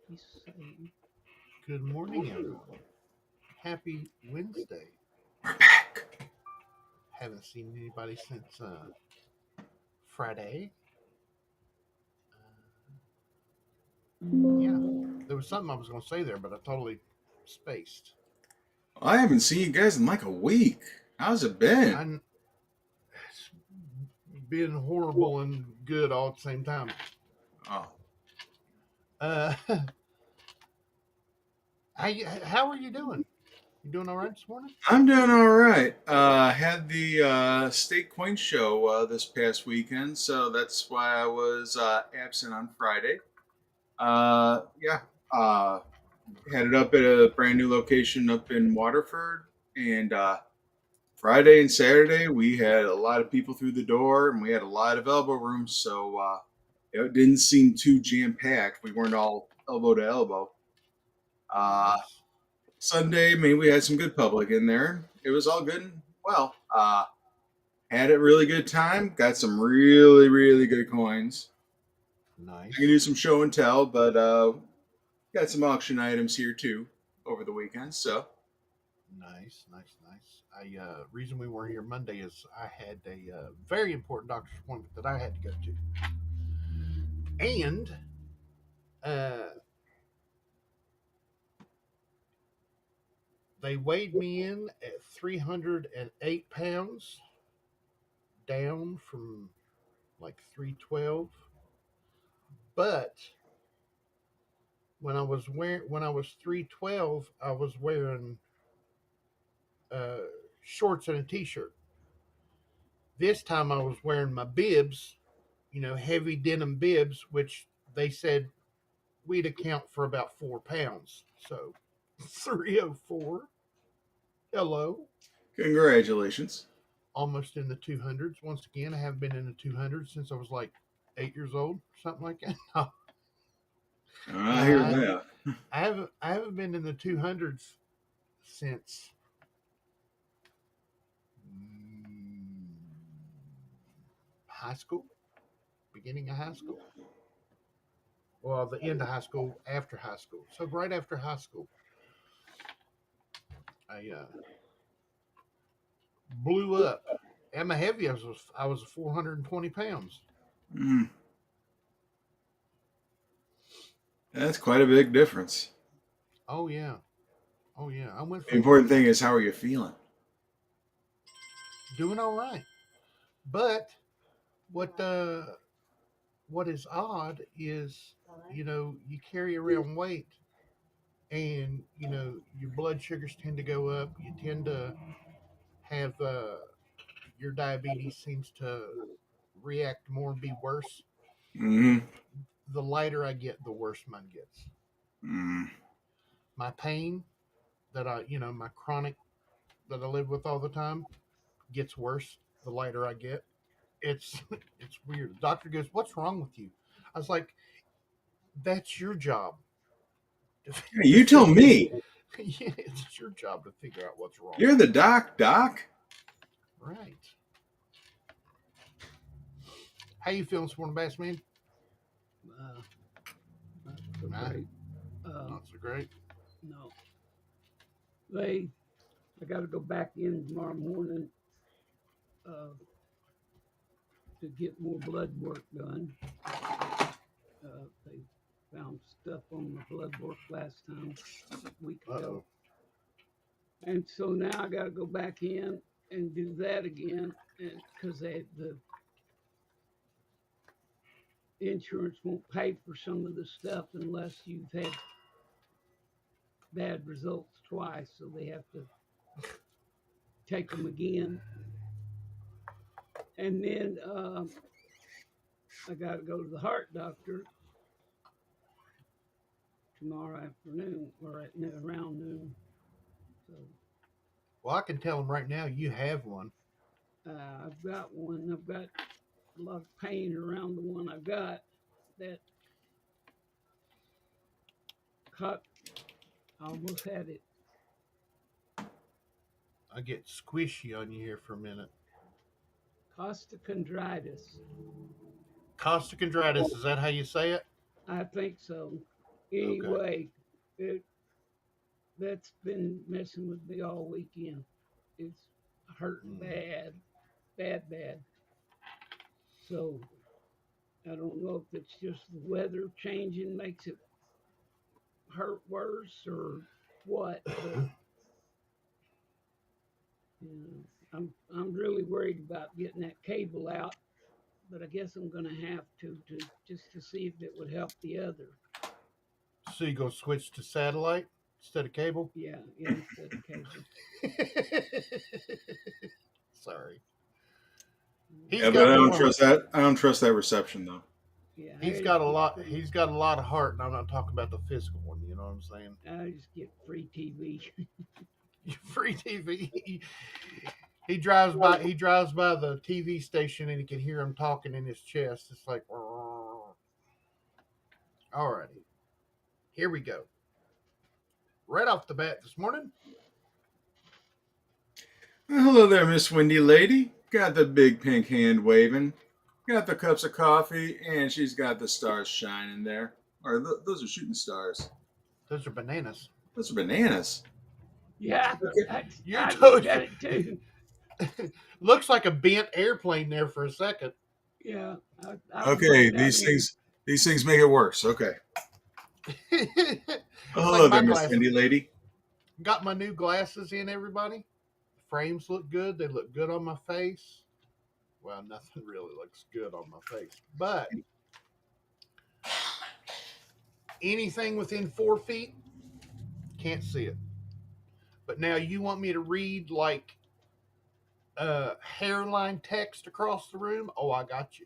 You say, Good morning, everyone. Happy Wednesday. We're back. Haven't seen anybody since Friday. Yeah, there was something I was going to say there, but I totally spaced. I haven't seen you guys in like a week. How's it been? I'm it's been horrible and good all at the same time. Oh, Uh, how are you doing? You doing all right this morning? I'm doing all right. Had the state coin show this past weekend, so that's why I was absent on Friday. Yeah, uh, had it up at a brand new location up in Waterford, and Friday and Saturday we had a lot of people through the door, and we had a lot of elbow room, so it didn't seem too jam packed. We weren't all elbow to elbow. Uh, Nice. Sunday, I mean, we had some good public in there. It was all good and well. Had a really good time. Got some really, really good coins. I can Nice. do some show and tell, but got some auction items here too over the weekend. So, Nice, nice, nice. I reason we weren't here Monday is I had a very important doctor's appointment that I had to go to, and uh, they weighed me in at 308 pounds, down from like 312. But when I was 312, I was wearing uh, shorts and a t-shirt. This time I was wearing my bibs, heavy denim bibs, which they said we'd account for about 4 pounds. So 304. Hello. congratulations. Almost in the 200s. Once again, I haven't been in the 200s since I was like 8 years old, something like that. No, I hear I, that. I haven't been in the 200s since mm, high school, beginning of high school. Well, the end of high school, after high school. So right after high school, I blew up. And my heavy, I was 420 pounds. Mm, that's quite a big difference. Oh yeah, oh yeah. I went The from important thing is how are you feeling? doing all right, but what uh, what is odd is you carry around weight, and your blood sugars tend to go up. You tend to have your diabetes seems to react more and be worse. Mm-hmm. The lighter I get, the worse mine gets. Mm. My pain my chronic that I live with all the time gets worse the lighter I get. It's it's weird. The doctor goes, "What's wrong with you?" I was like, "That's your job to, Hey, to you tell figure." me. Yeah, it's your job to figure out what's wrong. You're the doc. Right. How you feeling this morning, Bass Man? uh, not so Nah, great. Uh, not so great. no. They, I got to go back in tomorrow morning uh, to get more blood work done. They found stuff on my blood work last time, a week Uh ago. oh. And so now I got to go back in and do that again. And because the insurance won't pay for some of the stuff unless you've had bad results twice. So they have to take them again. And then I got to go to the heart doctor tomorrow afternoon or around noon. So Well, I can tell them right now you have one. I've got one. I've got a lot of pain around the one I got that caught. I almost had it. I get squishy on you here for a minute. Costochondritis. Costochondritis, is that how you say it? I think so. Okay. Anyway, it that's been messing with me all weekend. It's hurting Mm. bad, bad, bad. So I don't know if it's just the weather changing makes it hurt worse or what, but you know, I'm really worried about getting that cable out. But I guess I'm going to have to just to see if it would help the other. So you go switch to satellite instead of cable? Yeah, yeah, instead of cable. Sorry. Mm, He's Yeah, but got I don't more. trust that. I don't trust that reception though. yeah, He's got a lot. He's got a lot of heart, and I'm not talking about the physical one. You know what I'm saying? I just get free TV. Free TV. He drives by. He drives by the TV station, and he can hear him talking in his chest. It's like, all righty, here we go. Right off the bat this morning. Well, hello there, Miss Windy Lady. Got the big pink hand waving. Got the cups of coffee, and she's got the stars shining there. Or those are shooting stars. Those are bananas. Those are bananas. Yeah, Okay. You I told looked at it too. Looks like a bent airplane there for a second. Yeah, I was Okay, looking at these him. things make it worse. Okay. It's Oh, like hello my there, Miss glasses. Windy Lady. Got my new glasses in, everybody. The frames look good. They look good on my face. Well, nothing really looks good on my face. But anything within 4 feet, can't see it. But now you want me to read like hairline text across the room? Oh, I got you.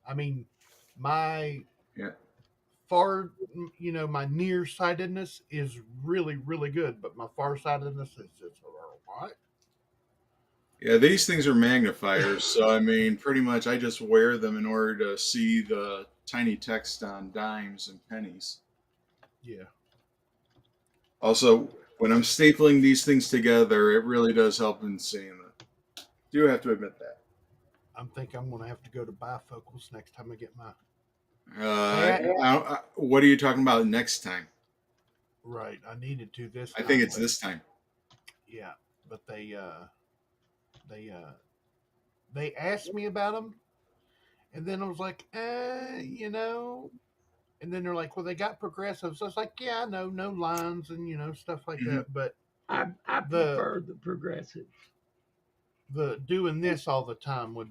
I mean, my Yeah. far, my nearsightedness is really, really good, but my farsightedness is just what? Yeah, these things are magnifiers, so I mean, pretty much I just wear them in order to see the tiny text on dimes and pennies. Yeah. Also, when I'm stapling these things together, it really does help in seeing them. Do have to admit that. I'm gonna have to go to bifocals next time I get my Uh, hat. what are you talking about next time? Right. I needed to this I time, think it's but this time. yeah, but they they asked me about them, and then I was like, and then they're like, well, they got progressives. So I was like, yeah, I know, no lines and stuff like Mhm. that. But I the prefer the progressives. the doing this all the time would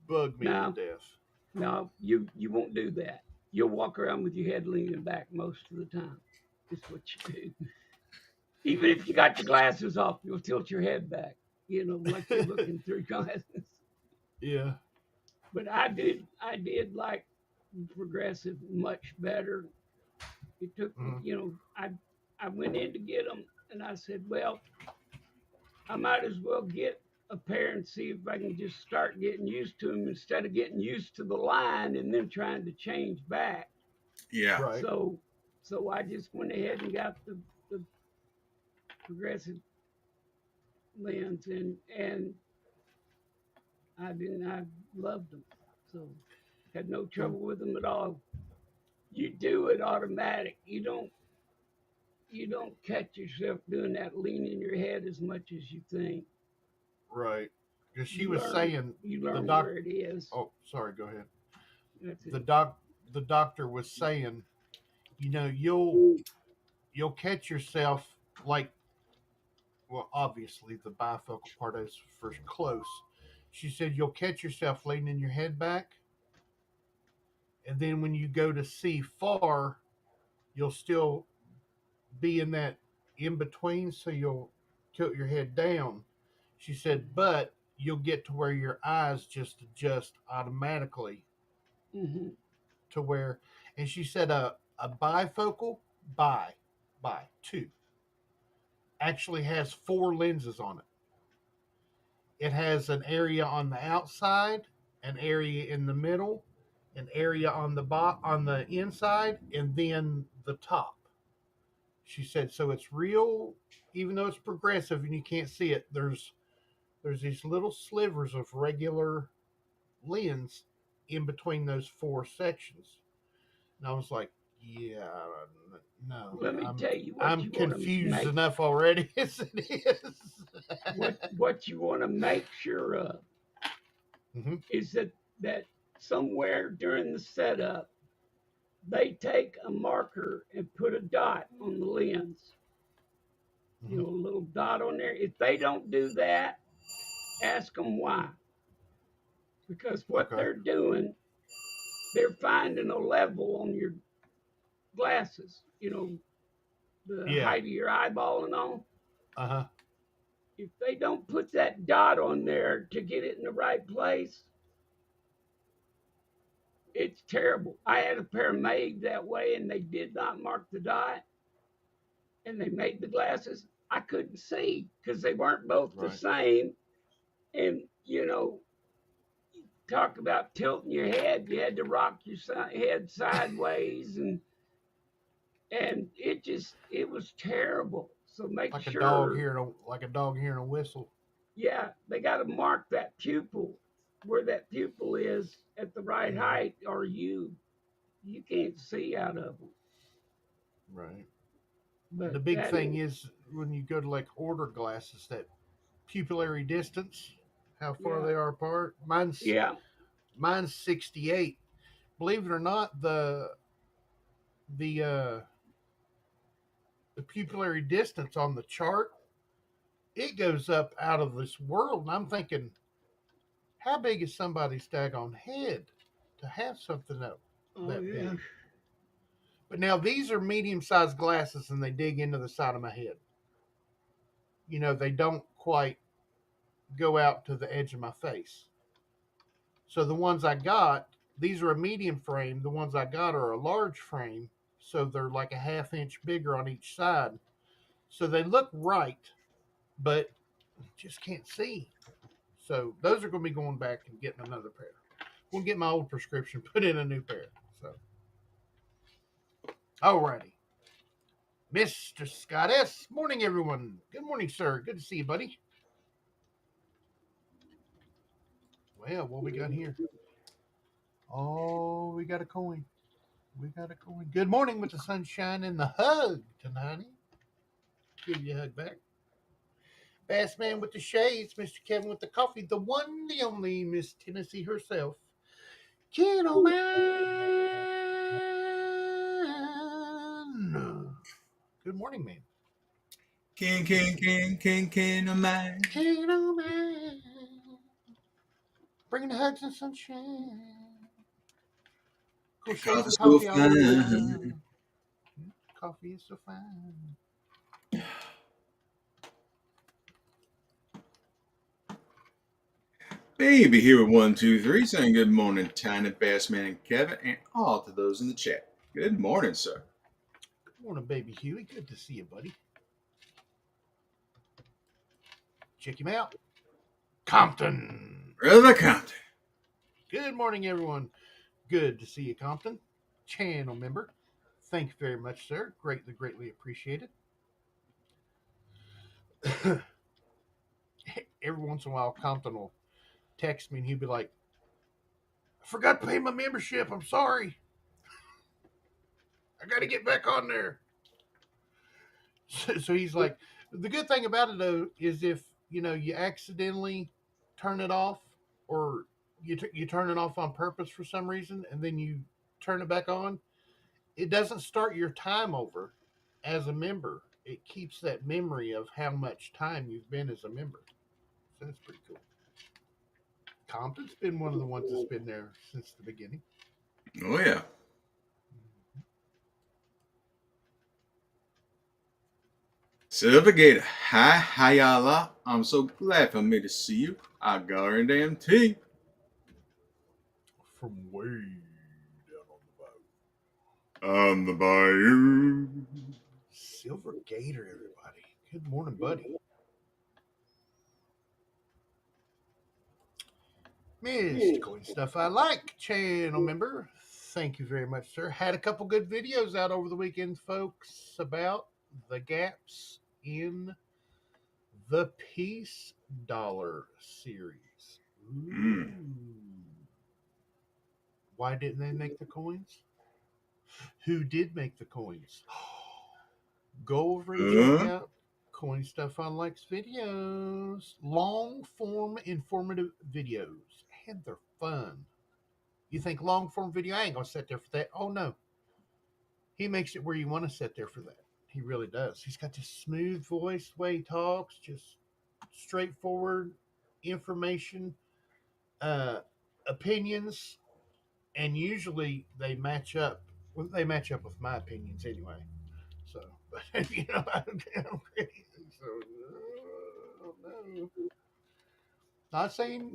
bug me to No, death. no, you won't do that. You'll walk around with your head leaning back most of the time. Is what you do. Even if you got your glasses off, you'll tilt your head back, like you're looking through glasses. Yeah. But I did like progressive much better. It took, Mhm. I went in to get them, and I said, well, I might as well get a pair and see if I can just start getting used to them instead of getting used to the line and then trying to change back. Yeah. Right. So, so I just went ahead and got the progressive lens, and I loved them. So had no The trouble with them at all. You do it automatic. You don't catch yourself doing that leaning your head as much as you think. right. Because she You was learn saying you the learn doc. where it is. Oh, sorry. Go ahead. That's The it. doc. The doctor was saying, you'll catch yourself like, well, obviously the bifocal part is for close. She said you'll catch yourself leaning your head back, and then when you go to see far, you'll still be in that in between, so you'll tilt your head down. She said, but you'll get to where your eyes just adjust automatically Mm-hmm. to where, and she said a bifocal bi by two actually has four lenses on it. It has an area on the outside, an area in the middle, an area on on the inside, and then the top. She said, so it's real, even though it's progressive and you can't see it. There's these little slivers of regular lens in between those four sections. And I was like, yeah, no, Let me tell you what I'm you want to confused make. enough already as it is. What you want to make sure of Hmm. is that somewhere during the setup they take a marker and put a dot on the lens. You Hmm. know, a little dot on there. If they don't do that, ask them why. Because what Okay. they're doing, they're finding a level on your glasses. You know, the Yeah. height of your eyeball and all. Uh huh. If they don't put that dot on there to get it in the right place, it's terrible. I had a pair made that way and they did not mark the dot and they made the glasses. I couldn't see because they weren't both the Right. same. And, you know, talk about tilting your head. You had to rock your head sideways and it was terrible. So make Like a dog sure, hearing a whistle. yeah, they got to mark that pupil where that pupil is at the right Hmm. height or you can't see out of them. Right. The But big that thing is, is when you go to like order glasses, that pupillary distance, how far yeah, they are apart. yeah. Mine's 68. Believe it or not, the uh the pupillary distance on the chart, it goes up out of this world. And I'm thinking, how big is somebody's daggone head to have something Oh that yeah. big? But now these are medium sized glasses and they dig into the side of my head. They don't quite go out to the edge of my face. So the ones I got, these are a medium frame. The ones I got are a large frame. So they're like a half inch bigger on each side. So they look right, but just can't see. So those are going to be going back and getting another pair. We'll get my old prescription, put in a new pair. So, alrighty. Mr. Scott S. Morning, everyone. Good morning, sir. Good to see you, buddy. Well, what we got here? Oh, we got a coin. We got a coin. Good morning with the sunshine and the hug tonight. Give you a hug back. Bass Man with the shades, Mr. Kevin with the coffee, the one, the only Miss Tennessee herself. Gentlemen. Good morning, man. King of mine. Gentlemen. Bringing the hugs and sunshine. Cool shades Coffee and so coffee all fine. around. Coffee is so fine. Baby here with 123 saying good morning, Tiny Bassman and Kevin, and all to those in the chat. Good morning, sir. Good morning, baby Huey. Good to see you, buddy. Check him out. Compton. Brother Compton. Good morning, everyone. Good to see you, Compton. Channel member. Thank you very much, sir. Greatly, greatly appreciated. Every once in a while, Compton will text me and he'll be like, I forgot to pay my membership. I'm sorry. I got to get back on there. So he's like, the good thing about it, though, is if, you accidentally turn it off or you turn it off on purpose for some reason and then you turn it back on, it doesn't start your time over as a member. It keeps that memory of how much time you've been as a member. So that's pretty cool. Compton's been one of the ones that's been there since the beginning. Oh, yeah. Silver Gator. Hi, Hayala. I'm so glad for me to see you. I got her damn tea. From way down On the bayou. Silver Gator, everybody. Good morning, buddy. Mystical and stuff I like, channel member. Thank you very much, sir. Had a couple good videos out over the weekend, folks, about the gaps in the Peace Dollar series. Ooh. Mm. Why didn't they make the coins? Who did make the coins? Go over and check out Coin Stuff on Likes videos. Long form informative videos. And they're fun. You think long form video, I ain't gonna sit there for that. Oh no. He makes it where you want to sit there for that. He really does. He's got this smooth voice way he talks, just straightforward information, uh, opinions, and usually they match up. Well, they match up with my opinions anyway. So, but you know, I'm crazy. So, no. Not saying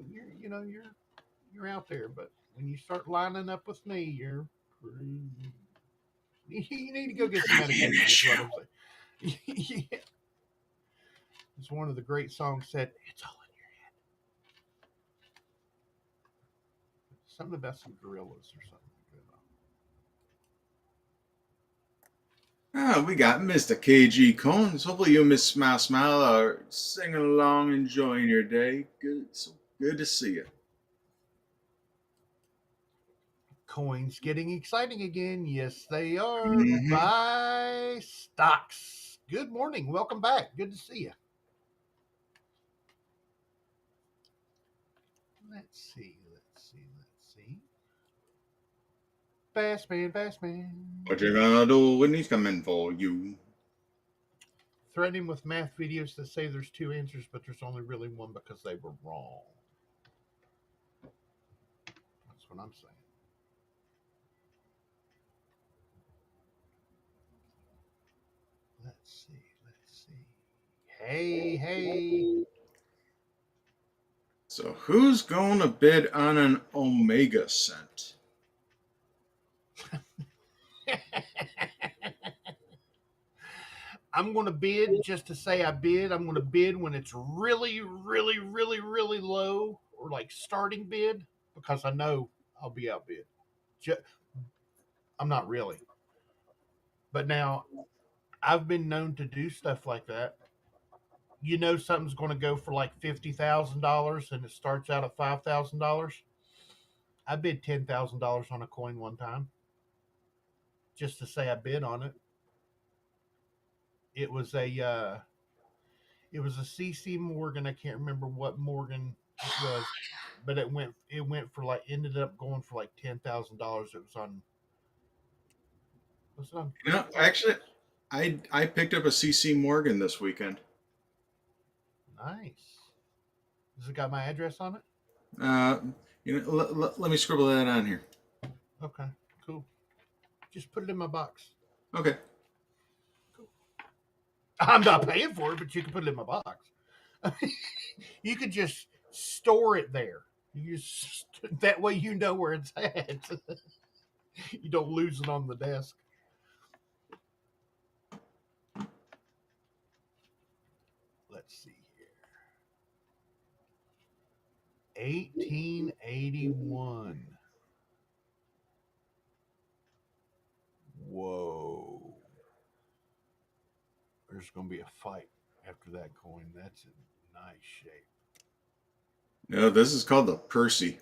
you're out there, but when you start lining up with me, you're pretty. You need to go get some medication. Is what I'm saying. Yeah. It's one of the great songs said, "It's all in your head." Something about some gorillas or something. We got Mr. KG Combs. Hopefully you, Miss Smile Smile, are singing along, enjoying your day. Good to see you. Coins getting exciting again. Yes, they are. Mhm. Buy stocks. Good morning. Welcome back. Good to see you. Let's see. Fast man. What you gonna do when he's coming for you? Threatening with math videos that say there's two answers, but there's only really one because they were wrong. That's what I'm saying. Let's see. Hey. So who's gonna bid on an Omega cent? I'm going to bid just to say I bid. I'm going to bid when it's really, really, really, really low or like starting bid because I know I'll be outbid. I'm not really. But now I've been known to do stuff like that. You know, something's going to go for like $50,000 and it starts out at $5,000. I bid $10,000 on a coin one time just to say I bid on it. It was a CC Morgan. I can't remember what Morgan it was, but it went for like ended up going for like $10,000. It was on. You know, actually, I picked up a CC Morgan this weekend. Nice. Has it got my address on it? Let me scribble that on here. Okay, cool. Just put it in my box. Okay. Cool. I'm not paying for it, but you can put it in my box. You could just store it there. That way you know where it's at. You don't lose it on the desk. Let's see here. 1881. Whoa. There's going to be a fight after that coin. That's in nice shape. No, this is called the Percy.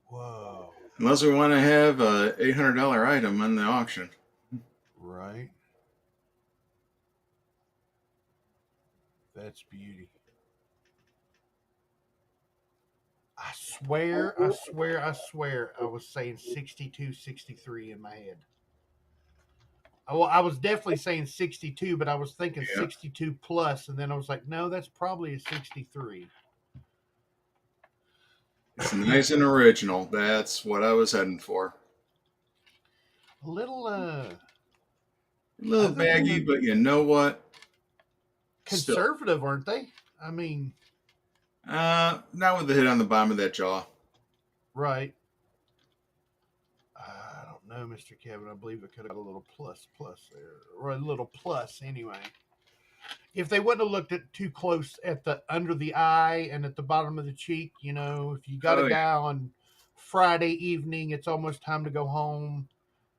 Whoa. Unless we want to have a $800 item on the auction. Right. That's beauty. I swear, I was saying 62, 63 in my head. I was definitely saying 62, but I was thinking 62 plus, and then I was like, no, that's probably a 63. It's nice and original. That's what I was heading for. A little baggy, but you know what? Conservative, aren't they? I mean, not with the hit on the bottom of that jaw. Right. I don't know, Mr. Kevin. I believe it could have got a little plus there, or a little plus anyway. If they wouldn't have looked at too close at the under the eye and at the bottom of the cheek, if you got a guy on Friday evening, it's almost time to go home.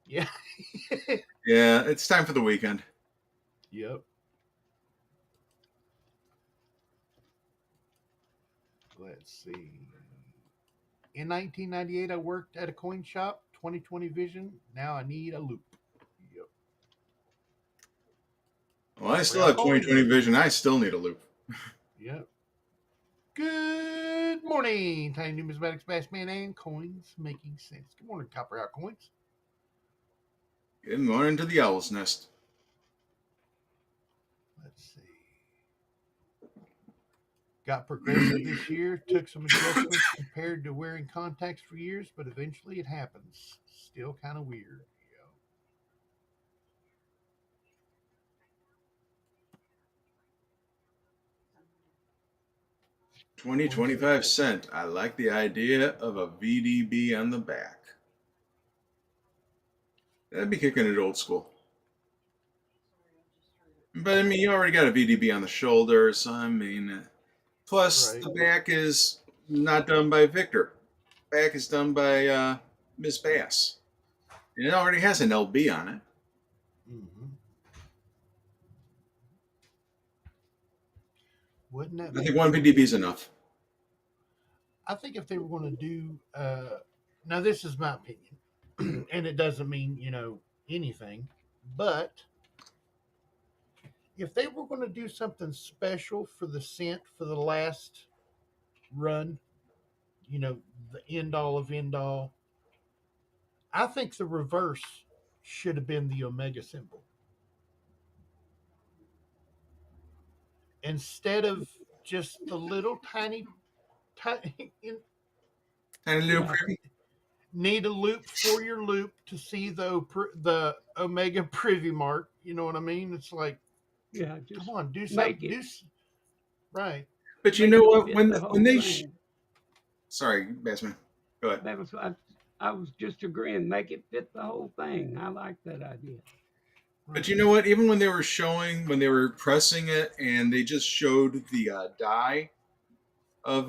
Yeah. Yeah, it's time for the weekend. Yep. Let's see. In 1998, I worked at a coin shop. 2020 vision. Now I need a loop. Yep. Well, I Copper still out have coins. 2020 vision. I still need a loop. Yep. Good morning, Tiny Numismatics, Bassman, and Coins Making Sense. Good morning, Copper Out Coins. Good morning to the Owl's Nest. Let's see. Got progressive this year. Took some adjustments compared to wearing contacts for years, but eventually it happens. Still kind of weird. 20-25 cent. I like the idea of a VDB on the back. That'd be kicking it old school. But I mean, you already got a VDB on the shoulder, so I mean, plus Right. the back is not done by Victor. Back is done by Miss Bass. And it already has an LB on it. Mm-hmm. Wouldn't that I make think one for VDB is enough. I think if they were going to do, now this is my opinion, and it doesn't mean anything, but if they were going to do something special for the scent for the last run, the end all of end all, I think the reverse should have been the Omega symbol instead of just the little tiny, And a little Yeah. privy. need a loop for your loop to see the Omega privy mark. You know what I mean? It's like, Yeah, just come on, do make something. it Right. But you make know it what? fit When the when whole they thing. sorry, Bassman. Go ahead. That was I was just agreeing. Make it fit the whole thing. I like that idea. But Right. you know what? Even when they were when they were pressing it, and they just showed the die of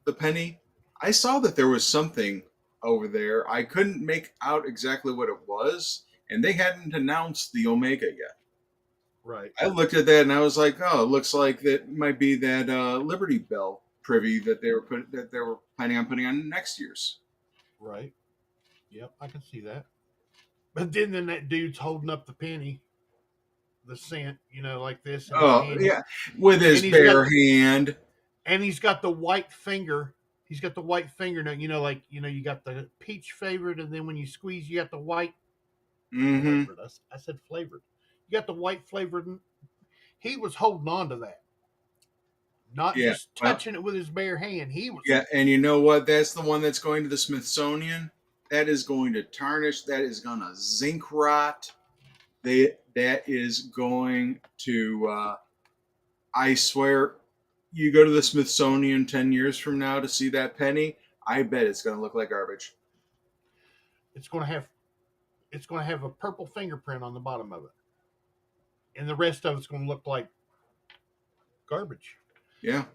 the penny, I saw that there was something over there. I couldn't make out exactly what it was, and they hadn't announced the Omega yet. Right. I looked at that and I was like, "Oh, it looks like that might be that Liberty Bell privy that they were planning on putting on next year's." Right. Yep, I can see that. But then that dude's holding up the penny, the cent, like this in his Oh hand, yeah, with his and he's got bare hand. he's got the white finger. He's got the white finger now. Like you got the peach flavored, and then when you squeeze, you got the white Mm-hmm. flavored. I said flavored. You got the white flavored. He was holding on to that, not Yeah. just Well, touching it with his bare hand. He was. yeah, and you know what? That's the one that's going to the Smithsonian. That is going to tarnish. That is going to zinc rot. That is going to. I swear, you go to the Smithsonian 10 years from now to see that penny. I bet it's going to look like garbage. It's going to have a purple fingerprint on the bottom of it, and the rest of it's going to look like garbage. Yeah.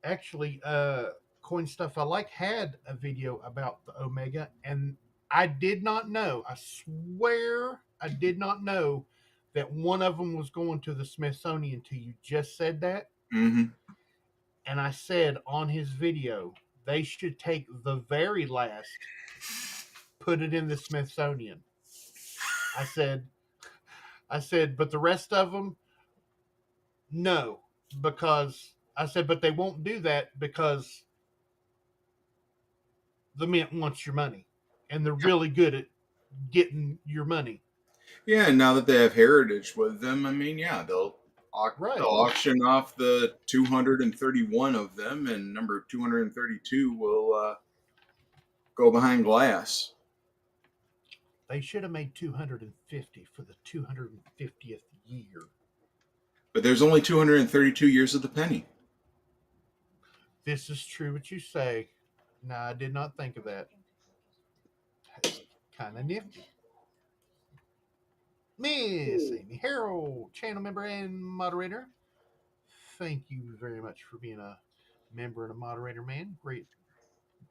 Actually, Coin Stuff I Like had a video about the Omega, and I did not know. I swear I did not know that one of them was going to the Smithsonian until you just said that. Mm-hmm. And I said on his video, they should take the very last, put it in the Smithsonian. I said, but the rest of them, no, because I said, but they won't do that because the mint wants your money, and they're really good at getting your money. Yeah, and now that they have heritage with them, I mean, yeah, they'll Right. auction off the 231 of them, and number 232 will go behind glass. They should have made 250 for the 250th year. But there's only 232 years of the penny. This is true what you say. No, I did not think of that. Kind of nifty. Miss Amy Harold, channel member and moderator. Thank you very much for being a member and a moderator, man. Great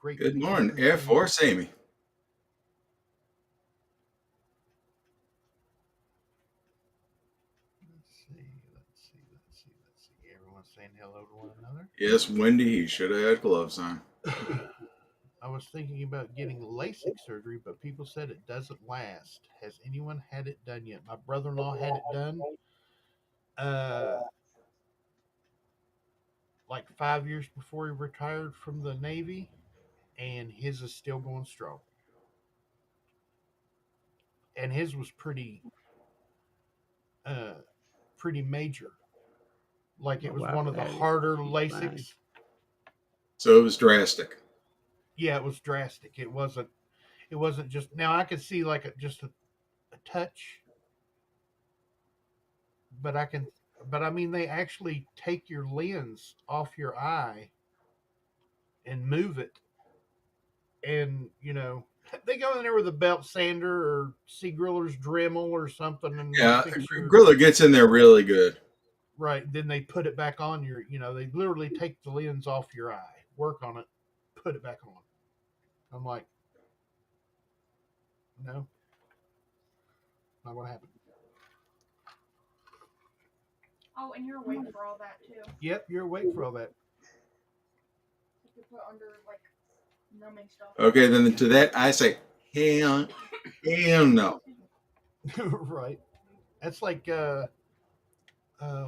Good weekend morning, for Air you. Force Amy. Let's see. Everyone's saying hello to one another. Yes, Wendy, he should have had gloves on. I was thinking about getting LASIK surgery, but people said it doesn't last. Has anyone had it done yet? My brother-in-law had it done uh, like 5 years before he retired from the Navy, and his is still going strong. And his was uh, pretty major. Like My it was wife one of the had it. harder She's fine. LASIKs. So it was drastic. Yeah, it was drastic. It wasn't. It wasn't just. Now I could see like just a touch, but I can. But I mean, they actually take your lens off your eye and move it, and they go in there with a belt sander or sea griller's Dremel or something, and Yeah, fix your Grilla gets in there really good. right. Then they put it back on your. They literally take the lens off your eye, work on it, put it back on. I'm like, no, not gonna happen. Oh, and you're awake for all that too. Yep, you're awake for all that. You could put under like numbing stuff. Okay, then to that I say, hell, hell no. Right. That's like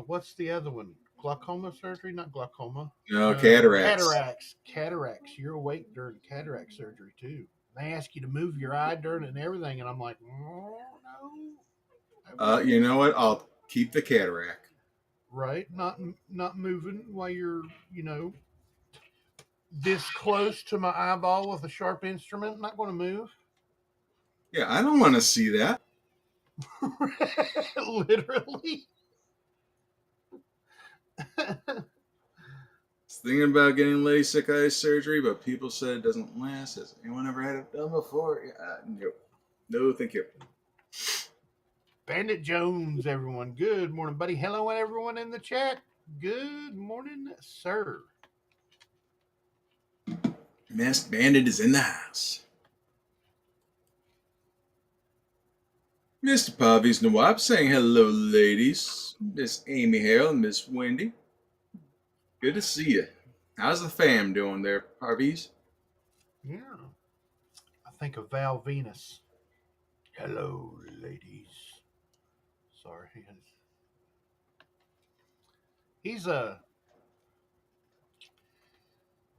what's the other one? Glaucoma surgery? Not glaucoma. No, cataracts. Cataracts. Cataracts. You're awake during cataract surgery too. They ask you to move your eye during it and everything, and I'm like, oh, no. You know what? I'll keep the cataract. Right. Not moving while you're this close to my eyeball with a sharp instrument. Not going to move. Yeah, I don't want to see that. Literally. Thinking about getting LASIK eye surgery, but people said it doesn't last. Has anyone ever had it done before? Yeah, no. No, thank you. Bandit Jones, everyone. Good morning, buddy. Hello, everyone in the chat. Good morning, sir. Masked Bandit is in the house. Mr. Pavi's Nawab saying hello, ladies. Miss Amy Hale and Miss Wendy. Good to see you. How's the fam doing there, Parvies? Yeah. I think of Val Venus. Hello, ladies. Sorry. He's a.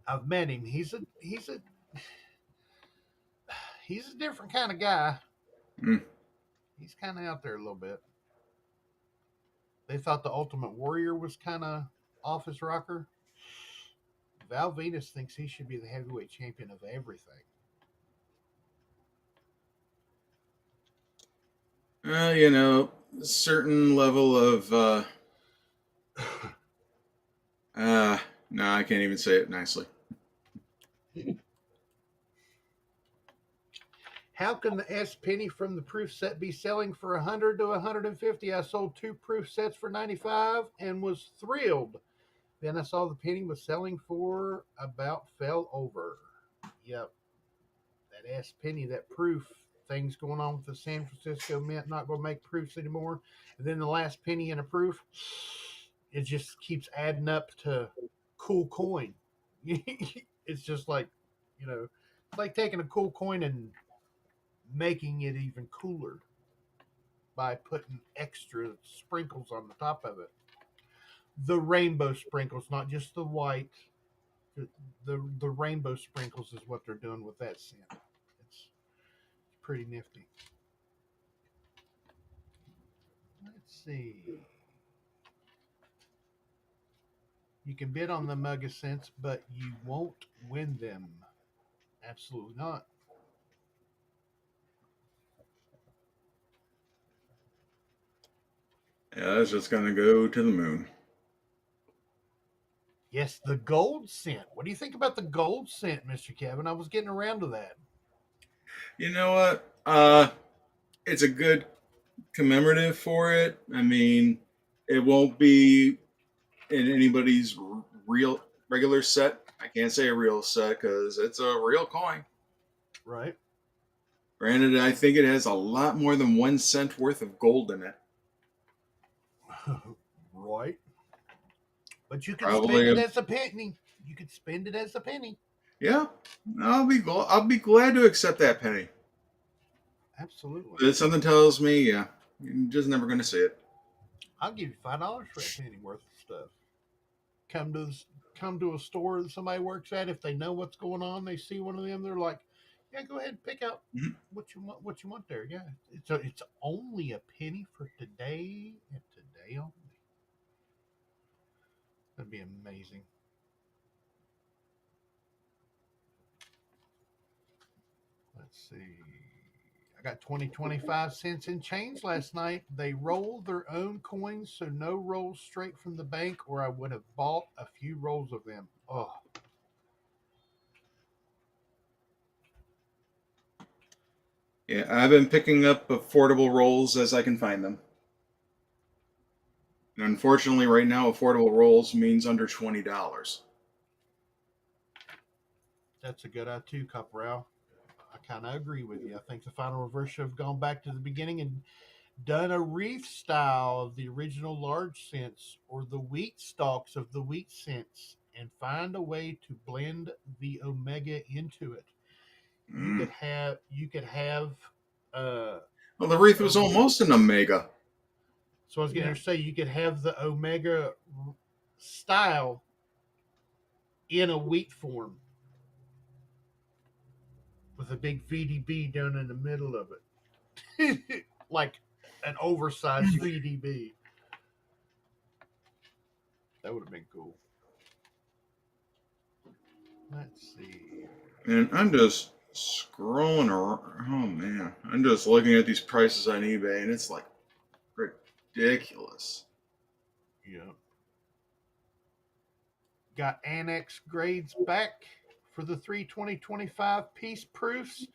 I've met him. He's a different kind of guy. Mm. He's kind of out there a little bit. They thought the Ultimate Warrior was kind of off his rocker. Val Venus thinks he should be the heavyweight champion of everything. Certain level of no, I can't even say it nicely. How can the S penny from the proof set be selling for 100 to 150? I sold 2 proof sets for 95 and was thrilled. Then I saw the penny was selling for about fell over. Yep. That S penny, that proof thing's going on with the San Francisco Mint, not going to make proofs anymore. And then the last penny in a proof, it just keeps adding up to cool coin. It's just like, like taking a cool coin and making it even cooler by putting extra sprinkles on the top of it. The rainbow sprinkles, not just the white. The rainbow sprinkles is what they're doing with that scent. It's pretty nifty. Let's see. You can bid on the mug scents, but you won't win them. Absolutely not. Yeah, that's just gonna go to the moon. Yes, the gold scent. What do you think about the gold scent, Mr. Kevin? I was getting around to that. You know what? It's a good commemorative for it. I mean, it won't be in anybody's real regular set. I can't say a real set because it's a real coin. Right. Granted, I think it has a lot more than 1 cent worth of gold in it. Right. But you can Probably spend it as a penny. You could spend it as a penny. Yeah, I'll be glad to accept that penny. Absolutely. But something tells me, yeah, you're just never going to see it. I'll give you $5 for that penny worth of stuff. Come to come to a store that somebody works at. If they know what's going on, they see one of them. They're like, "Yeah, go ahead and pick out Mhm. what you want. What you want there? Yeah, it's only a penny for today and today only. That'd be amazing." Let's see. I got 25 cents in change last night. They rolled their own coins, so no rolls straight from the bank, or I would have bought a few rolls of them. Oh, Yeah, I've been picking up affordable rolls as I can find them. And unfortunately, right now, affordable rolls means under $20. that's a good eye too, Caporal. I kind of agree with you. I think the final reverse should have gone back to the beginning and done a reef style of the original large scents or the wheat stalks of the wheat scents and find a way to blend the omega into it. Mm. You could have uh Well, the wreath was omega. almost an omega. So I was going Yeah. to say you could have the omega style in a wheat form with a big VDB down in the middle of it, like an oversized VDB. That would have been cool. Let's see. And I'm just scrolling around. Oh man, I'm just looking at these prices on eBay, and it's like ridiculous. Yeah. Got annex grades back for the 3/20/25 piece proofs.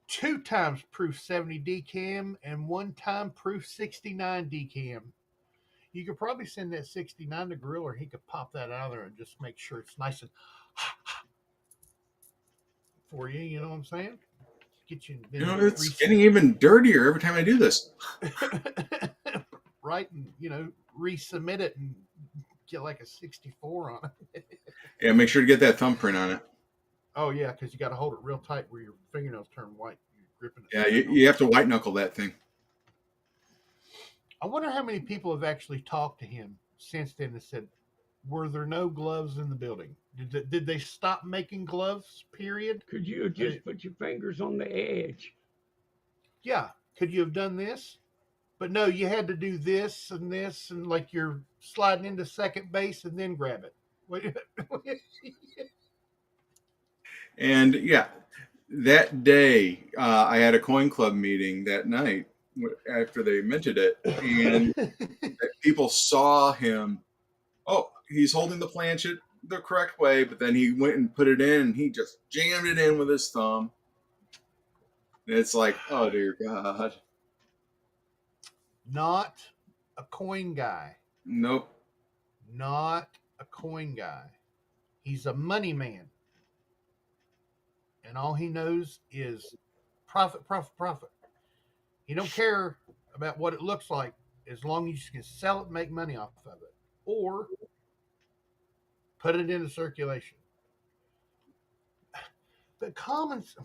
2 times proof 70 decam and 1 time proof 69 decam. You could probably send that 69 to Grill, or he could pop that out of there and just make sure it's nice and for you. You know what I'm saying? Get you You know, then it's getting even dirtier every time I do this. right, and resubmit it and get like a 64 on it. Yeah, make sure to get that thumbprint on it. Oh yeah, because you got to hold it real tight where your fingernails turn white. You're gripping it. Yeah, you have to white knuckle that thing. I wonder how many people have actually talked to him since then and said, "Were there no gloves in the building? Did they stop making gloves? Period." Could you have just put your fingers on the edge? Yeah. Could you have done this? But no, you had to do this, and like you're sliding into second base and then grab it. And yeah, that day I had a coin club meeting that night after they minted it, and people saw him. Oh, he's holding the planchet the correct way, but then he went and put it in, and he just jammed it in with his thumb. And it's like, oh dear God, Not a coin guy. nope. Not a coin guy. He's a money man. And all he knows is profit, profit, profit. He don't care about what it looks like as long as you can sell it and make money off of it. Or put it into circulation. But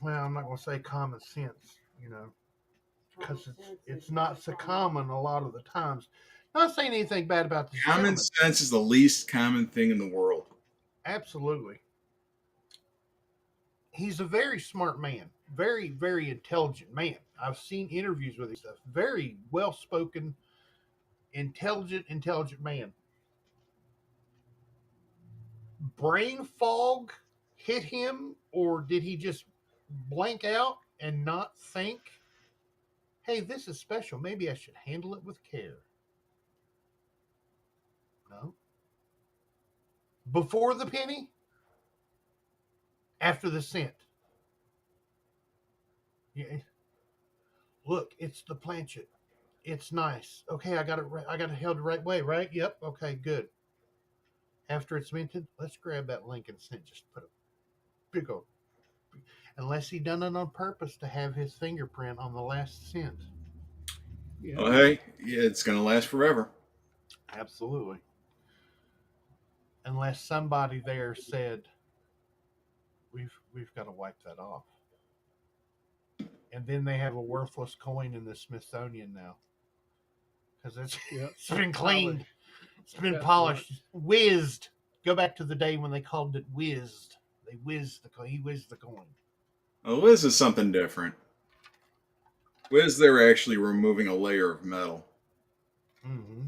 well, I'm not going to say common sense, because it's not so common a lot of the times. Not saying anything bad about this Common gentleman. sense is the least common thing in the world. Absolutely. He's a very smart man, very, very intelligent man. I've seen interviews with him stuff. Very well spoken, intelligent man. Brain fog hit him, or did he just blank out and not think, hey, this is special. Maybe I should handle it with care? No. Before the penny, after the cent. Yeah. Look, it's the planchet. It's nice. Okay, I got it. I got it held the right way, right? Yep. Okay, good. After it's minted, let's grab that link and cent. Just put a big old. Unless he done it on purpose to have his fingerprint on the last cent. Yeah. Oh, hey, yeah, it's gonna last forever. Absolutely. Unless somebody there said, We've got to wipe that off. And then they have a worthless coin in the Smithsonian now because Yep. it's been cleaned, it's been That's polished, whizzed. Go back to the day when they called it whizzed. They whizzed the coin. He whizzed the coin. Oh, Wiz is something different. Wiz, they're actually removing a layer of metal. Mm-hmm.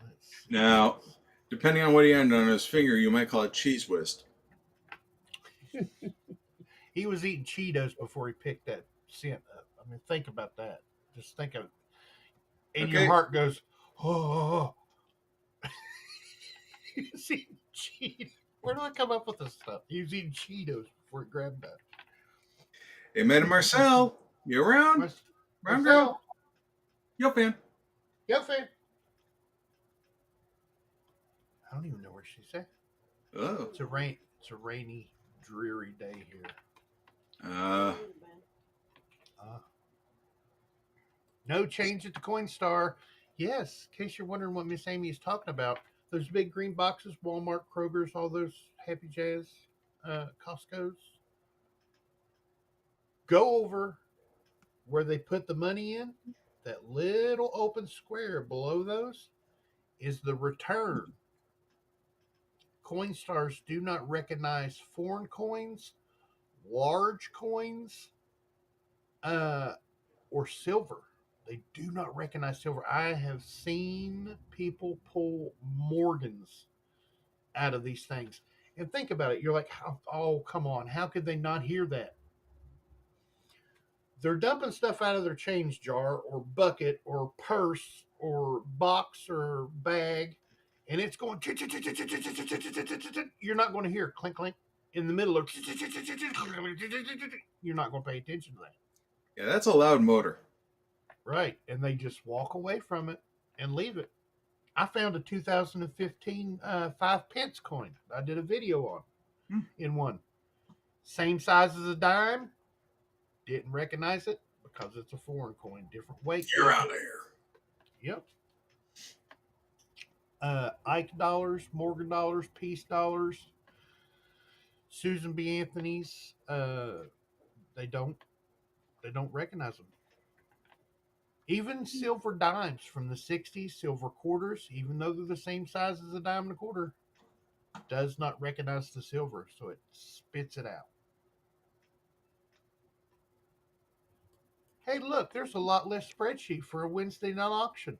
Let's see. Now, depending on what he had on his finger, you might call it cheese whiz. He was eating Cheetos before he picked that scent up. I mean, think about that. Just think of it. And your Okay. heart goes, oh. He was eating Cheetos. Where do I come up with this stuff? He was eating Cheetos before he grabbed that. Hey, man, Marcel, you around? Round girl? Marcel, Yo, fan. yo, fan. I don't even know where she's at. Oh. It's a rainy, dreary day here. No change at the Coinstar. Yes, in case you're wondering what Miss Amy is talking about, those big green boxes, Walmart, Kroger's, all those Happy Jazz, Costco's. Go over where they put the money in. That little open square below those is the return. Coinstars do not recognize foreign coins, large coins, or silver. They do not recognize silver. I have seen people pull Morgans out of these things. And think about it. You're like, oh, come on. How could they not hear that? They're dumping stuff out of their change jar or bucket or purse or box or bag, and it's going. You're not going to hear clink clink in the middle of. You're not going to pay attention to that. Yeah, that's a loud motor. Right, and they just walk away from it and leave it. I found a 2015 5 pence coin. I did a video on in one. Same size as a dime. Didn't recognize it because it's a foreign coin, different weight. You're out of here. Yep. Ike dollars, Morgan dollars, Peace dollars, Susan B. Anthony's. They don't recognize them. Even silver dimes from the 60s, silver quarters, even though they're the same size as a dime and a quarter, does not recognize the silver, so it spits it out. Hey, look, there's a lot less spreadsheet for a Wednesday night auction.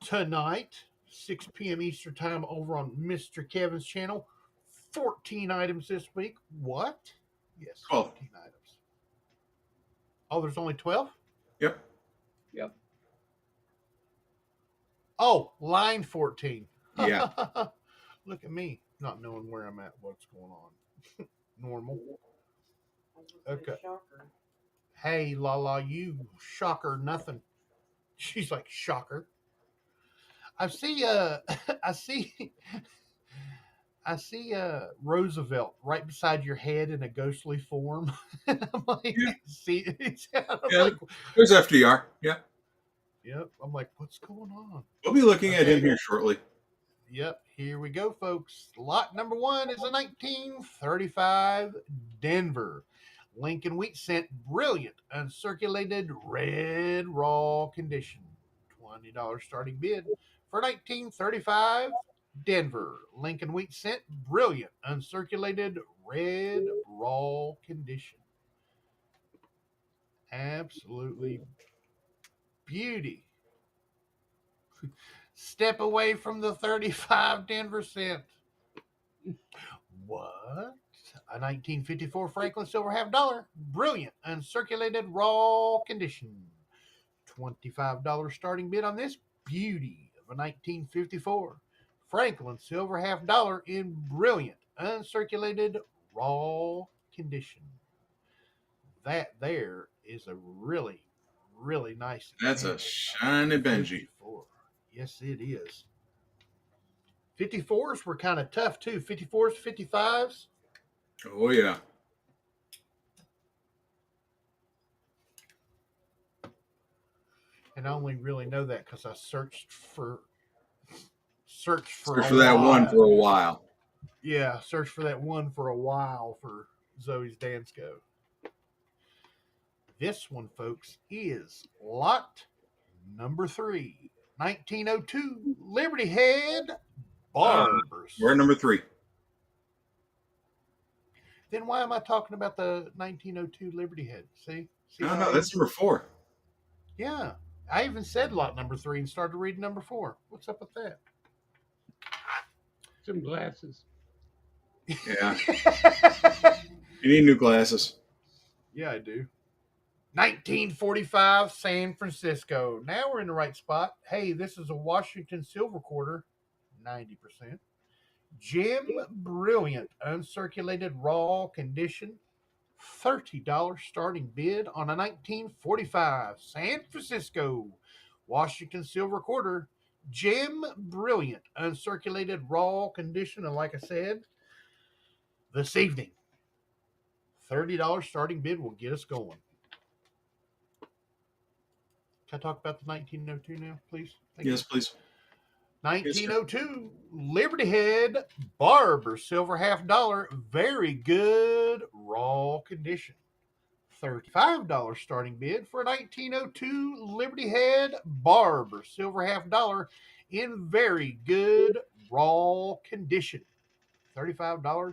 Tonight, 6 p.m. Eastern Time over on Mr. Kevin's channel. 14 items this week. What? Yes, 14 items. Oh, there's only 12? Yep. Yep. Oh, line 14. Yeah. Look at me, not knowing where I'm at, what's going on. Normal. Okay. Hey, Lala, you shocker nothing. She's like, shocker. I see Roosevelt right beside your head in a ghostly form. And I'm like, Yeah. see, Like, there's FDR. Yeah. Yep. I'm like, what's going on? We'll be looking at him here shortly. Yep. Here we go, folks. Lot number 1 is a 1935 Denver Lincoln Wheat Cent, brilliant, uncirculated, red, raw condition. $20 starting bid for 1935 Denver Lincoln Wheat Cent, brilliant, uncirculated, red, raw condition. Absolutely beauty. Step away from the 35 Denver cent. What? A 1954 Franklin silver half dollar. Brilliant, uncirculated, raw condition. $25 starting bid on this beauty of a 1954 Franklin silver half dollar in brilliant, uncirculated, raw condition. That there is a really, really nice. That's a shiny Benji. 54. Yes, it is. 54s were kind of tough too. 54s, 55s. Oh, yeah. And I only really know that because I searched for Search for that one for a while. Yeah, search for that one for a while for Zoe's Dansco. This one, folks, is lot number 3, 1902 Liberty Head We're at Barbers. number 3. Then why am I talking about the 1902 Liberty Head? See No, how no, I that's even, number 4. yeah, I even said lot number 3 and started reading number 4. What's up with that? Some glasses. Yeah, you need new glasses. Yeah, I do. 1945 San Francisco. Now we're in the right spot. Hey, this is a Washington silver quarter, 90%. Jim Brilliant, uncirculated raw condition, $30 starting bid on a 1945 San Francisco Washington silver quarter. Jim Brilliant, uncirculated raw condition. And like I said, this evening, $30 starting bid will get us going. Can I talk about the 1902 now, please? Thank Yes, you. please. Yes, sir. 1902 Liberty Head Barber silver $half, very good raw condition. $35 starting bid for a 1902 Liberty Head Barber silver $half in very good raw condition. $35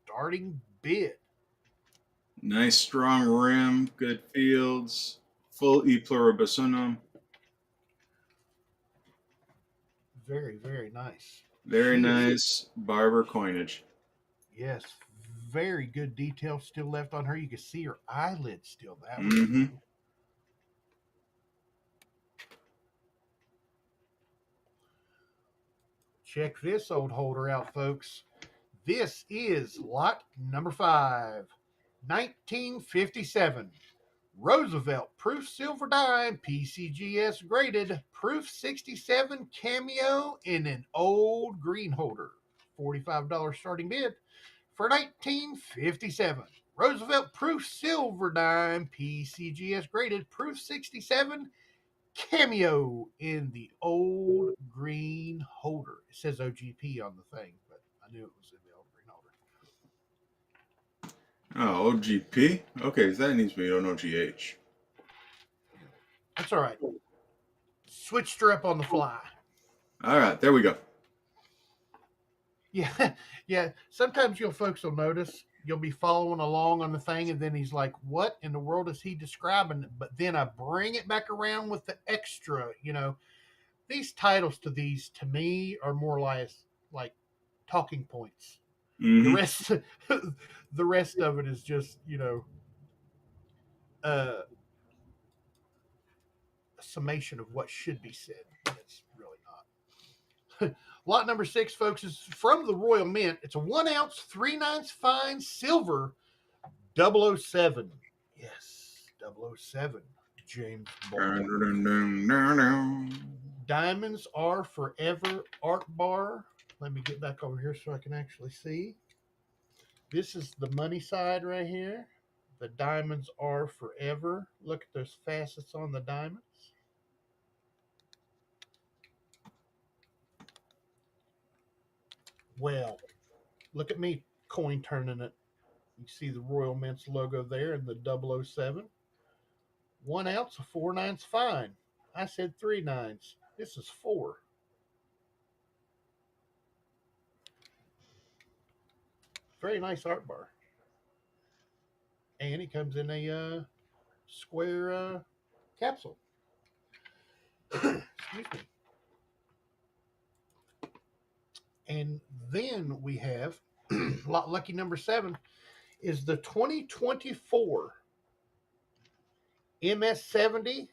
starting bid. Nice strong rim, good fields, full e pluribus unum. Very, very nice. Very She is, nice barber coinage. yes, very good detail still left on her. You can see her eyelids still that way. Mm-hmm. Check this old holder out, folks. This is lot number 5, 1957. Roosevelt Proof Silver Dime, PCGS graded, Proof 67 Cameo in an old green holder. $45 starting bid for 1957. Roosevelt Proof Silver Dime, PCGS graded, Proof 67 Cameo in the old green holder. It says OGP on the thing, but I knew it was in the old green holder. Oh, OGP? Okay, so that needs to be an OGH. That's all right. Switched her up on the fly. All right, there we go. Yeah, yeah. Sometimes you'll folks will notice you'll be following along on the thing, and then he's like, "What in the world is he describing?" But then I bring it back around with the extra. These titles to these to me are more like talking points. The Mm-hmm. rest, the rest of it is just a summation of what should be said. It's really not. Lot number 6, folks, is from the Royal Mint. It's a 1 ounce, 3/9 fine silver 007. Yes, 007. James Bond. Diamonds are forever art bar. Let me get back over here so I can actually see. This is the money side right here. The diamonds are forever. Look at those facets on the diamonds. Well, look at me coin turning it. You see the Royal Mint's logo there and the 007. 1 ounce of 4/9 fine. I said 3/9. This is 4. Very nice art bar. And it comes in a square capsule. Excuse me. And then we have lucky number 7 is the 2024 MS70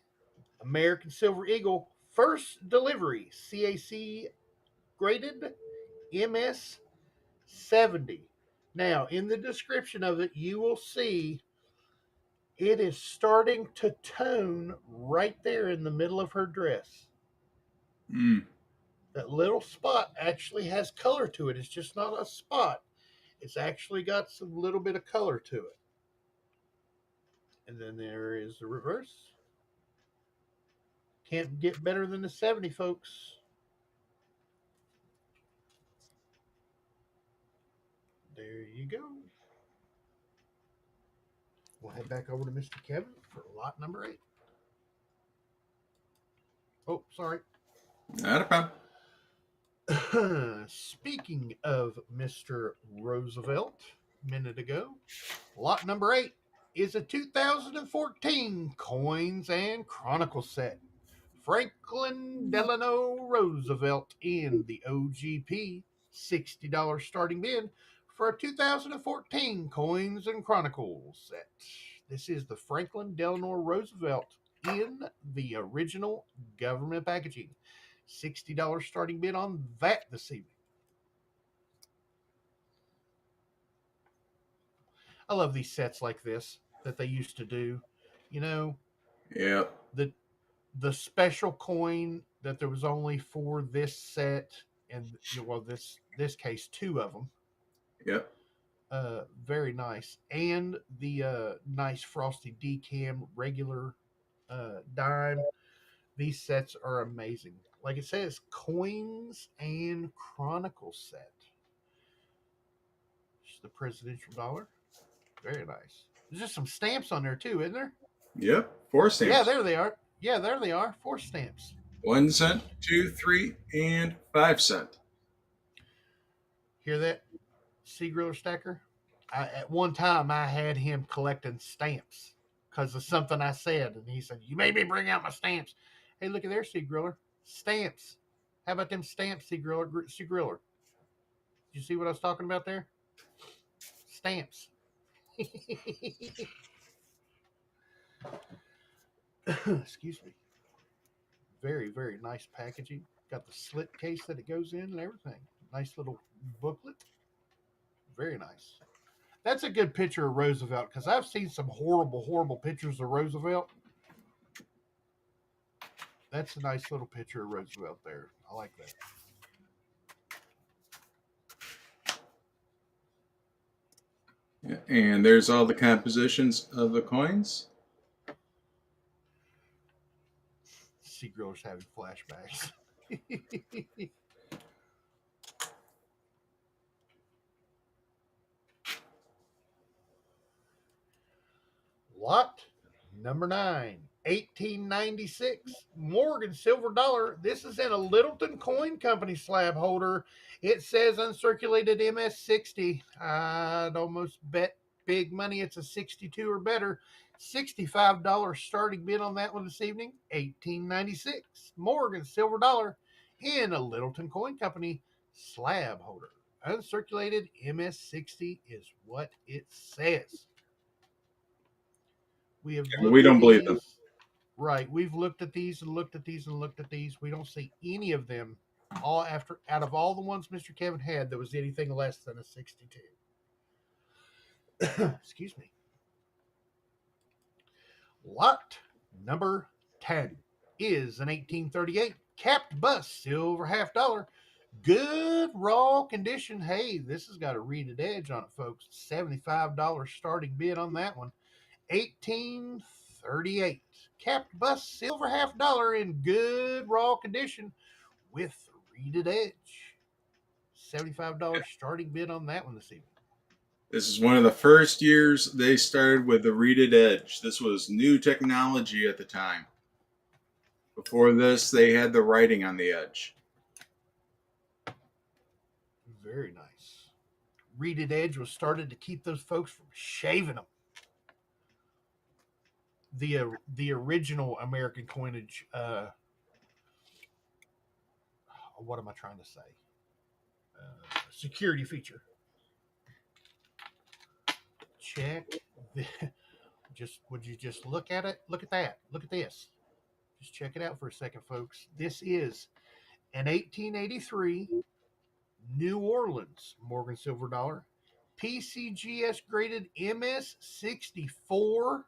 American Silver Eagle first delivery CAC graded MS70. Now, in the description of it, you will see it is starting to tone right there in the middle of her dress. Mm. That little spot actually has color to it. It's just not a spot. It's actually got some little bit of color to it. And then there is the reverse. Can't get better than the 70, folks. There you go. We'll head back over to Mr. Kevin for lot number 8. Oh, sorry. Not a problem. Speaking of Mr. Roosevelt, a minute ago, lot number 8 is a 2014 Coins and Chronicles set. Franklin Delano Roosevelt in the OGP, $60 starting bid for a 2014 Coins and Chronicles set. This is the Franklin Delano Roosevelt in the original government packaging. $60 starting bid on that this evening. I love these sets like this that they used to do. You know, Yep. the special coin that there was only for this set, and well, this case 2 of them. Yep. Very nice, and the nice frosty decam regular dime. These sets are amazing. Like it says, Coins and Chronicles set. It's the presidential dollar. Very nice. There's just some stamps on there too, isn't there? Yep. 4 stamps. Yeah, there they are. Yeah, there they are. 4 stamps. 1 cent, 2, 3, and 5 cent. Hear that, Sea Griller Stacker? At one time, I had him collecting stamps because of something I said, and he said, "You made me bring out my stamps." Hey, look at there, Sea Griller. Stamps. How about them stamps, Sea Griller? Sea Griller. Did you see what I was talking about there? Stamps. Excuse me. Very, very nice packaging. Got the slip case that it goes in and everything. Nice little booklet. Very nice. That's a good picture of Roosevelt because I've seen some horrible, horrible pictures of Roosevelt. That's a nice little picture of Roosevelt there. I like that. Yeah, and there's all the compositions of the coins. Sea Griller's having flashbacks. Lot number 9, 1896 Morgan silver dollar. This is in a Littleton Coin Company slab holder. It says uncirculated MS60. I'd almost bet big money it's a 62 or better. $65 starting bid on that one this evening. 1896 Morgan silver dollar in a Littleton Coin Company slab holder. Uncirculated MS60 is what it says. We have We don't believe them. Right. We've looked at these and looked at these and looked at these. We don't see any of them out of all the ones Mr. Kevin had, there was anything less than a 62. Excuse me. Lot number 10 is an 1838 capped bust silver half dollar. Good raw condition. Hey, this has got a reeded edge on it, folks. $75 starting bid on that one. 1838 capped bust silver half dollar in good raw condition with reeded edge. $75 starting bid on that one this evening. This is one of the first years they started with the reeded edge. This was new technology at the time. Before this, they had the writing on the edge. Very nice. Reeded edge was started to keep those folks from shaving them. The original American coinage, what am I trying to say? Security feature. Check. Would you just look at it? Look at that. Look at this. Just check it out for a second, folks. This is an 1883 New Orleans Morgan silver dollar, PCGS graded MS64.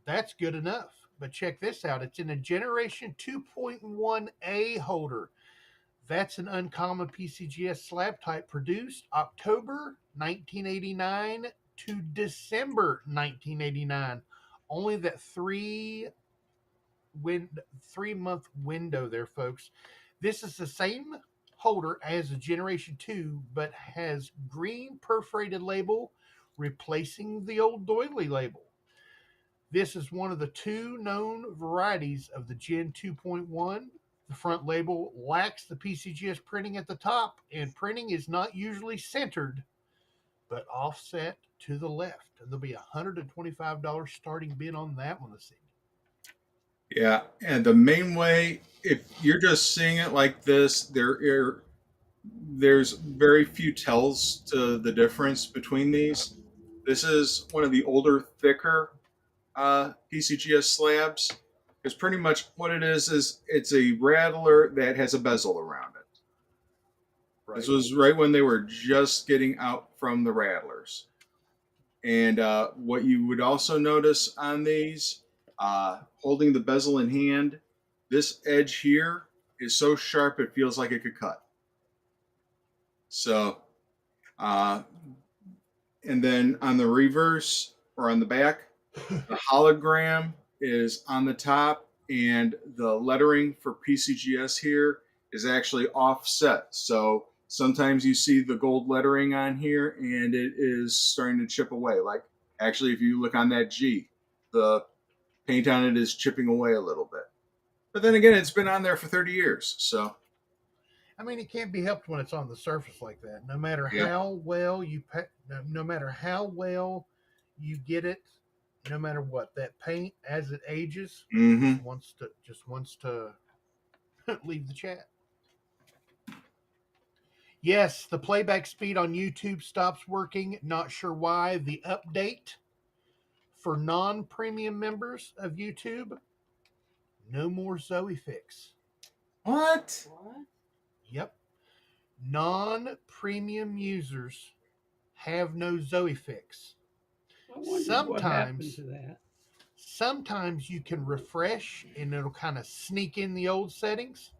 That's good enough. But check this out. It's in a Generation 2.1A holder. That's an uncommon PCGS slab type produced October 1989 to December 1989. Only that 3-month window there, folks. This is the same holder as a Generation 2, but has green perforated label replacing the old doily label. This is one of the two known varieties of the Gen 2.1. The front label lacks the PCGS printing at the top, and printing is not usually centered, but offset to the left. And there'll be a $125 starting bid on that one this evening. Yeah, and the main way, if you're just seeing it like this, there's very few tells to the difference between these. This is one of the older, thicker PCGS slabs. Because pretty much what it is it's a rattler that has a bezel around it. Right. This was right when they were just getting out from the rattlers. And what you would also notice on these, holding the bezel in hand, this edge here is so sharp it feels like it could cut. So, and then on the reverse or on the back, the hologram is on the top, and the lettering for PCGS here is actually offset. So sometimes you see the gold lettering on here, and it is starting to chip away. Like, actually, if you look on that G, the paint on it is chipping away a little bit. But then again, it's been on there for 30 years. So, I mean, it can't be helped when it's on the surface like that. No matter Yeah. how well you no matter how well you get it, no matter what, that paint as it ages mhm. just wants to leave the chat. Yes, the playback speed on YouTube stops working. Not sure why. The update for non-premium members of YouTube, no more Zoey fix. What? Yep. Non-premium users have no Zoey fix. I wondered what happened to that. Sometimes you can refresh and it'll kind of sneak in the old settings.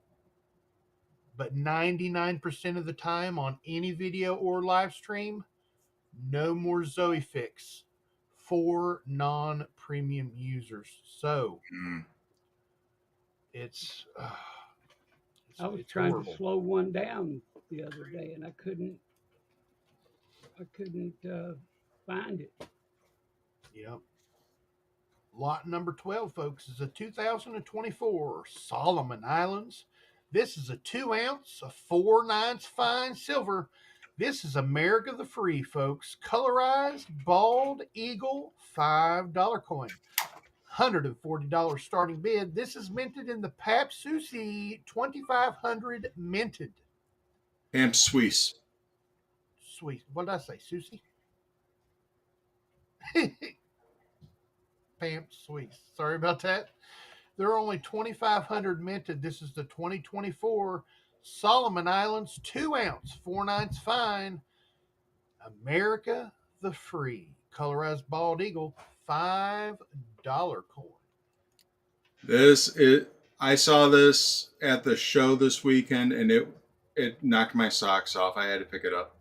But 99% of the time on any video or live stream, no more Zoey fix for non-premium users. So it's I was it's trying horrible. to slow one down the other day, and I couldn't find it. Yep. Lot number 12, folks, is a 2024 Solomon Islands. This is a 2 ounce, a 4/9 fine silver. This is America the Free, folks. Colorized bald eagle $5 coin. $140 starting bid. This is minted in the Pap Susie 2500 minted. Pamp Suisse. Sweet. What did I say? Susie? Pamp Suisse. Sorry about that. There are only 2,500 minted. This is the 2024 Solomon Islands 2 ounce, 4/9 fine. America the Free. Colorized bald eagle, $5 coin. I saw this at the show this weekend, and it knocked my socks off. I had to pick it up,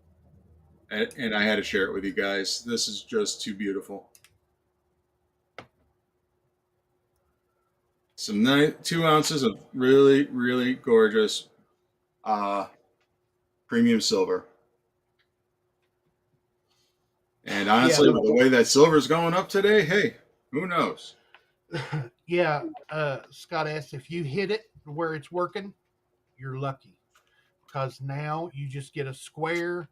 and I had to share it with you guys. This is just too beautiful. Some 2 ounces of really, really gorgeous premium silver. And honestly, with the way that silver's going up today, hey, who knows? Yeah, Scott asked if you hit it where it's working, you're lucky. Because now you just get a square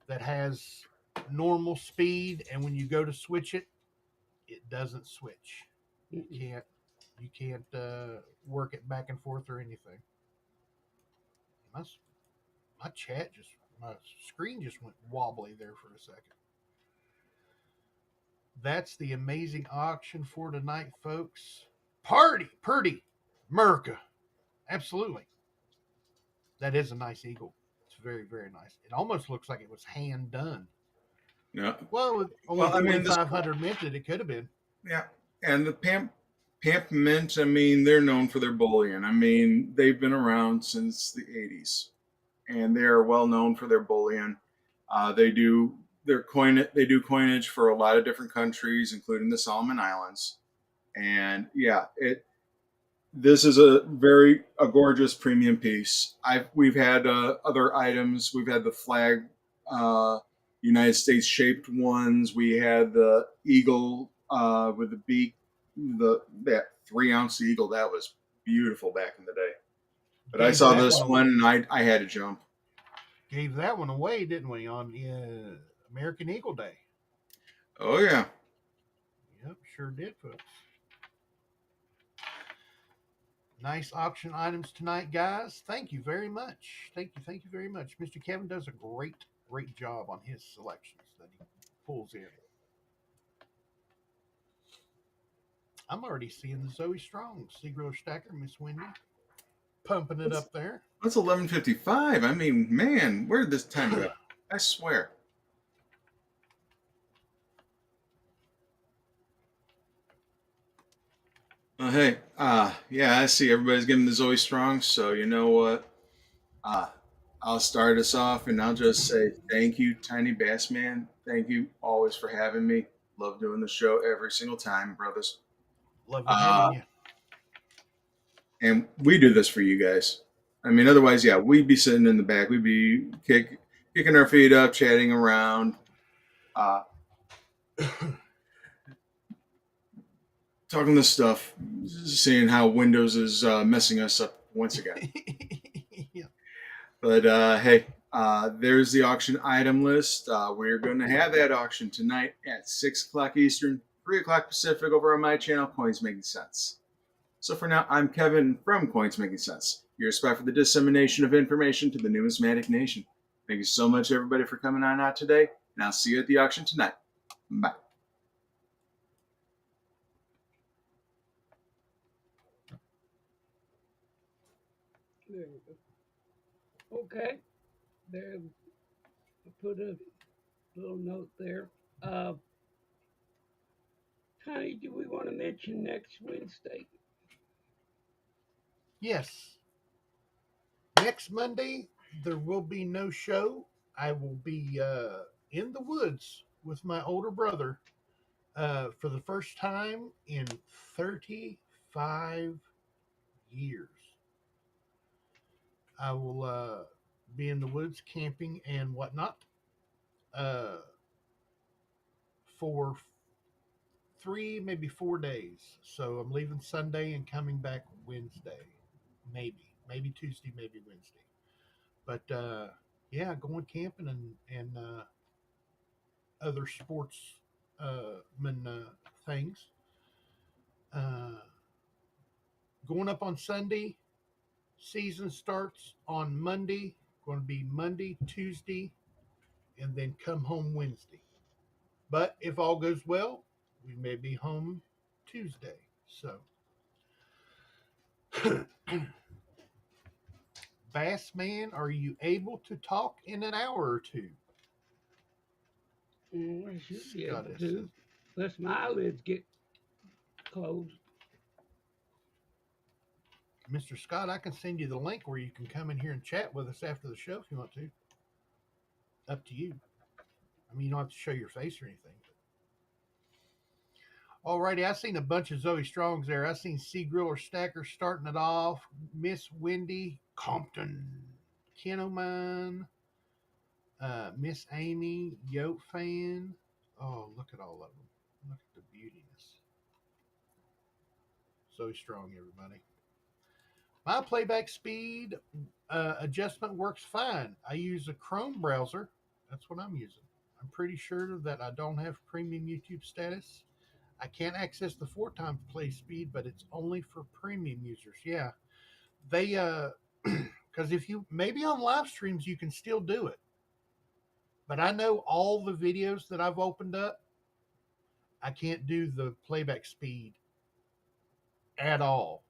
that has normal speed, and when you go to switch it, it doesn't switch. You can't work it back and forth or anything. My screen just went wobbly there for a second. That's the amazing auction for tonight, folks. Purdy, America. Absolutely. That is a nice eagle. It's very, very nice. It almost looks like it was hand done. Yeah. Well, with only 2,500 minted, it could have been. Yeah. And the Pamp Mint, I mean, they're known for their bullion. I mean, they've been around since the 80s, and they are well known for their bullion. They do coinage for a lot of different countries, including the Solomon Islands. And yeah, this is a gorgeous premium piece. We've had other items. We've had the flag, uh, United States shaped ones. We had the eagle with the beak, that 3 ounce eagle that was beautiful back in the day. But I Gave saw that this one, one and I had to jump. gave that one away, didn't we, on the American Eagle Day? Oh yeah. Yep, sure did, folks. Nice auction items tonight, guys. Thank you very much. Thank you very much. Mr. Kevin does a great job on his selections that he pulls in. I'm already seeing the Zoey Strong, Seagriller Stacker, Miss Wendy, pumping it up there. That's 11:55. I mean, man, where did this time go? I swear. Hey, yeah, I see everybody's giving the Zoe Strong, so you know what? Uh, I'll start us off and I'll just say thank you, Tiny Bass Man. Thank you always for having me. Love doing the show every single time, brothers. Lovely Uh, having you. and we do this for you guys. I mean, otherwise, yeah, we'd be sitting in the back. We'd be kicking our feet up, chatting around, uh, talking this stuff, seeing how Windows is messing us up once again. Yeah. But hey, there's the auction item list. We're going to have that auction tonight at 6 o'clock Eastern, 3 o'clock Pacific over on my channel, Coins Making Sense. So for now, I'm Kevin from Coins Making Sense, your spot for the dissemination of information to the numismatic nation. Thank you so much, everybody, for coming on out today, and I'll see you at the auction tonight. Bye. There we go. Okay. There, I put a little note there. Connie, do we want to mention next Wednesday? Yes. Next Monday, there will be no show. I will be in the woods with my older brother for the first time in 35 years. I will be in the woods camping and whatnot uh, for 3, maybe 4 days. So I'm leaving Sunday and coming back Wednesday, maybe Tuesday, maybe Wednesday. But yeah, going camping and other sports things. Uh, Going up on Sunday. Season starts on Monday. Going to be Monday, Tuesday, and then come home Wednesday. But if all goes well, we may be home Tuesday. So, Bass Man, are you able to talk in an hour or two? I should be able Scott has to, unless my eyelids get closed. Mr. Scott, I can send you the link where you can come in here and chat with us after the show if you want to. Up to you. I mean, you don't have to show your face or anything. Alrighty, I seen a bunch of Zoe Strongs there. I seen Sea Griller Stacker starting it off. Miss Wendy Compton, Ken O'Mine, Miss Amy Yote Fan. Oh, look at all of them. Look at the beautiness. Zoe Strong, everybody. My playback speed adjustment works fine. I use a Chrome browser. That's what I'm using. I'm pretty sure that I don't have premium YouTube status. I can't access the 4 times play speed, but it's only for premium users. Yeah. They because if you maybe on live streams you can still do it. But I know all the videos that I've opened up, I can't do the playback speed at all.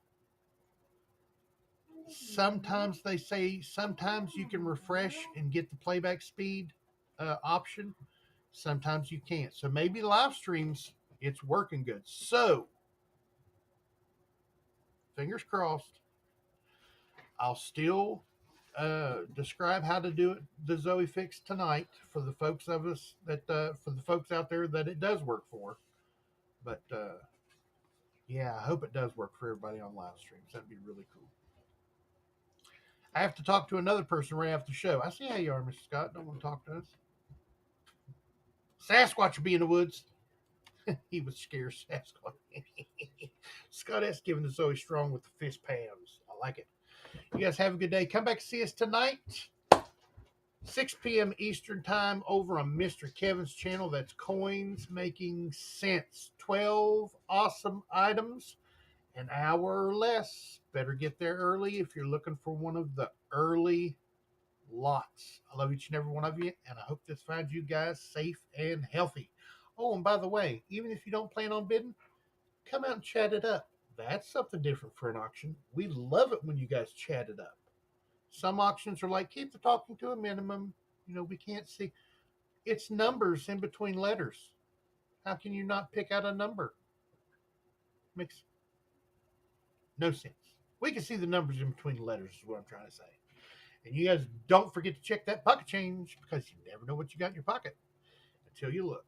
Sometimes they say sometimes you can refresh and get the playback speed option. Sometimes you can't. So maybe live streams it's working good. So fingers crossed. I'll still describe how to do it the Zoe fix tonight for the folks of us that for the folks out there that it does work for. But Yeah, I hope it does work for everybody on live streams. That'd be really cool. I have to talk to another person right after the show. I see how you are, Mr. Scott. Don't want to talk to us. Sasquatch will be in the woods. He was scared Sasquatch. Scott S. giving the Zoe strong with the fist pans. I like it. You guys have a good day. Come back and see us tonight, 6 p.m. Eastern Time over on Mr. Kevin's channel. That's Coins Making Sense. 12 awesome items, an hour or less. Better get there early if you're looking for one of the early lots. I love each and every one of you, and I hope this finds you guys safe and healthy. Oh, and by the way, even if you don't plan on bidding, come out and chat it up. That's something different for an auction. We love it when you guys chat it up. Some auctions are like, keep the talking to a minimum. We can't see. It's numbers in between letters. How can you not pick out a number? Makes no sense. We can see the numbers in between the letters is what I'm trying to say. And you guys don't forget to check that pocket change because you never know what you got in your pocket until you look.